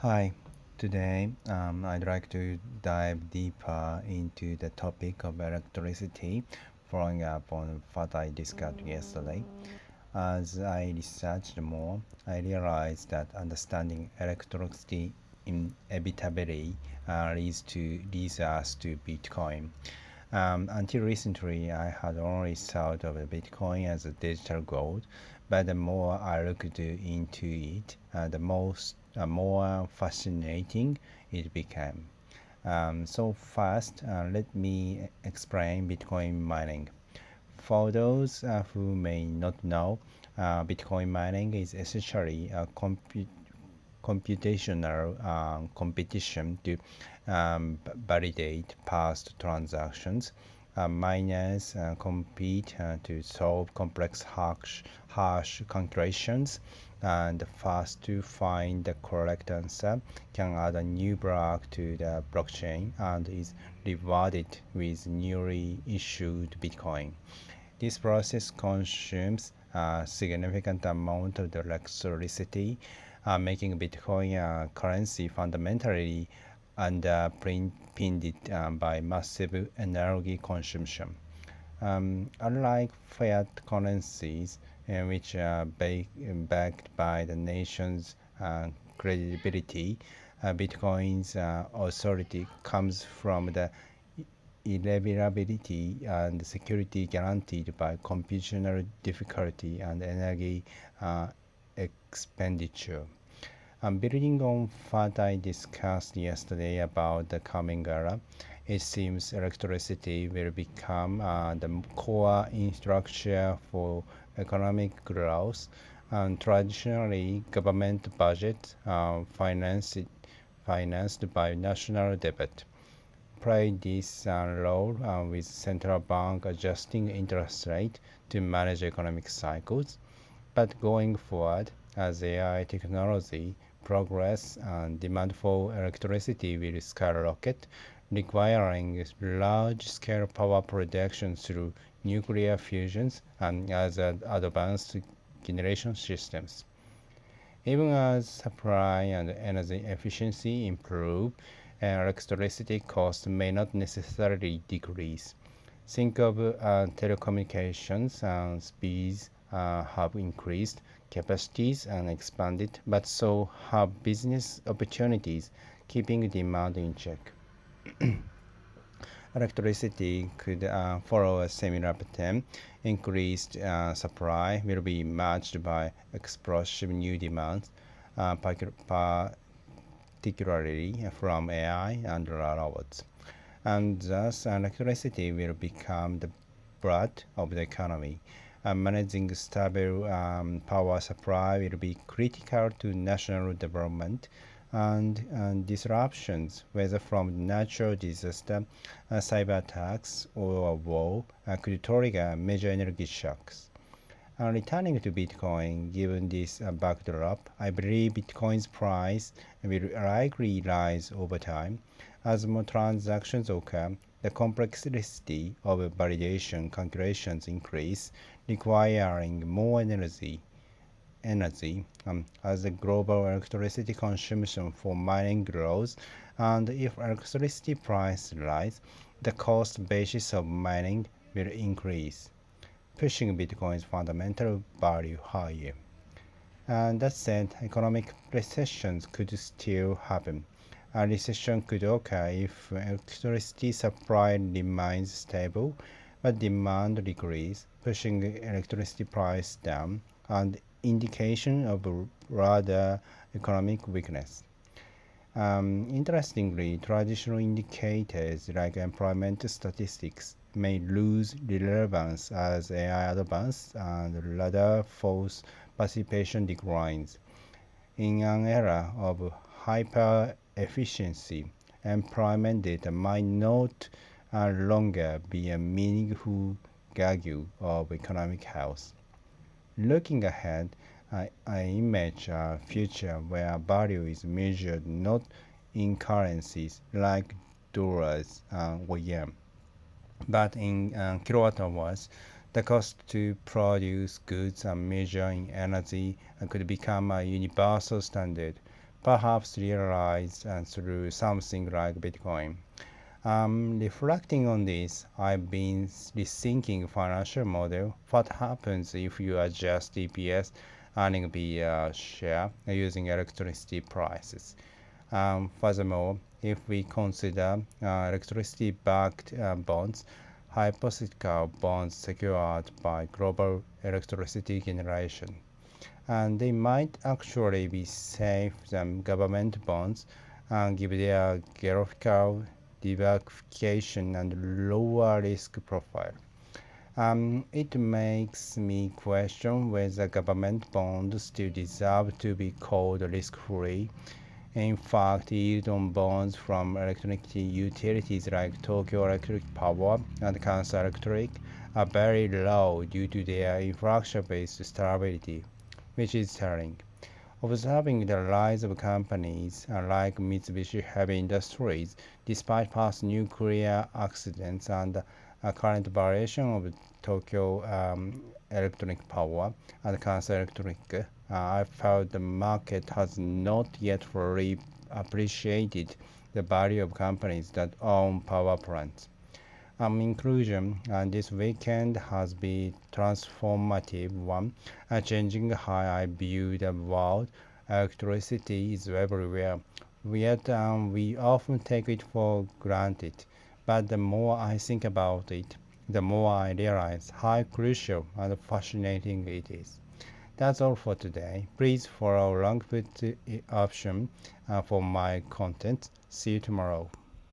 Hi, today I'd like to dive deeper into the topic of electricity, following up on what I discussed yesterday. As I researched more, I realized that understanding electricity inevitably leads us to Bitcoin. Until recently, I had only thought of Bitcoin as a digital gold, but the more I looked into it, the more fascinating it became. So first, let me explain Bitcoin mining. For those who may not know, Bitcoin mining is essentially a computational competition to validate past transactions. Miners compete to solve complex hash calculations, and the first to find the correct answer can add a new block to the blockchain and is rewarded with newly issued Bitcoin. This process consumes a significant amount of the electricity, making Bitcoin a currency fundamentally underpinned by massive energy consumption. Unlike fiat currencies, which are backed by the nation's credibility, Bitcoin's authority comes from the reliability and security guaranteed by computational difficulty and energy uh, expenditure. Building on what I discussed yesterday about the coming era, it seems electricity will become the core infrastructure for economic growth. And traditionally, government budgets financed by national debt play this role with central bank adjusting interest rate to manage economic cycles. But going forward, as AI technology progress and demand for electricity will skyrocket, requiring large-scale power production through nuclear fusions and other advanced generation systems. Even as supply and energy efficiency improve, electricity costs may not necessarily decrease. Think of telecommunications speeds have increased, capacities and expanded, but so have business opportunities, keeping demand in check. Electricity could follow a similar pattern. Increased supply will be matched by explosive new demands, particularly from AI and robots. And thus, electricity will become the blood of the economy. Managing stable power supply will be critical to national development, and disruptions, whether from natural disaster, cyber attacks, or war, could trigger major energy shocks. Returning to Bitcoin, given this backdrop, I believe Bitcoin's price will likely rise over time. As more transactions occur, the complexity of validation calculations increase, requiring more energy as the global electricity consumption for mining grows, and if electricity prices rise, the cost basis of mining will increase, pushing Bitcoin's fundamental value higher. And that said, economic recessions could still happen. A recession could occur if electricity supply remains stable, but demand decreases, pushing electricity price down, an indication of a rather economic weakness. Interestingly, traditional indicators like employment statistics may lose relevance as AI advances and labor force participation declines. In an era of hyper efficiency, employment data might not longer be a meaningful gauge of economic health. Looking ahead, I imagine a future where value is measured not in currencies like dollars or yen, but in kilowatt hours. The cost to produce goods and measure in energy could become a universal standard, perhaps realized through something like Bitcoin. Reflecting on this, I've been rethinking financial model. What happens if you adjust EPS earning per share using electricity prices? Furthermore, if we consider electricity-backed bonds, hypothetical bonds secured by global electricity generation, and they might actually be safe than government bonds and give their geographical diversification and lower risk profile. It makes me question whether government bonds still deserve to be called risk-free. In fact, yield on bonds from electric utilities like Tokyo Electric Power and Kansas Electric are very low due to their infrastructure-based stability, which is telling. Observing the rise of companies like Mitsubishi Heavy Industries, despite past nuclear accidents and current variation of Tokyo Electric Power and Kansas Electric, I felt the market has not yet fully appreciated the value of companies that own power plants. In conclusion, this weekend has been transformative one, changing how I view the world. Electricity is everywhere, yet we often take it for granted. But the more I think about it, the more I realize how crucial and fascinating it is. That's all for today. Please follow link option for my content. See you tomorrow.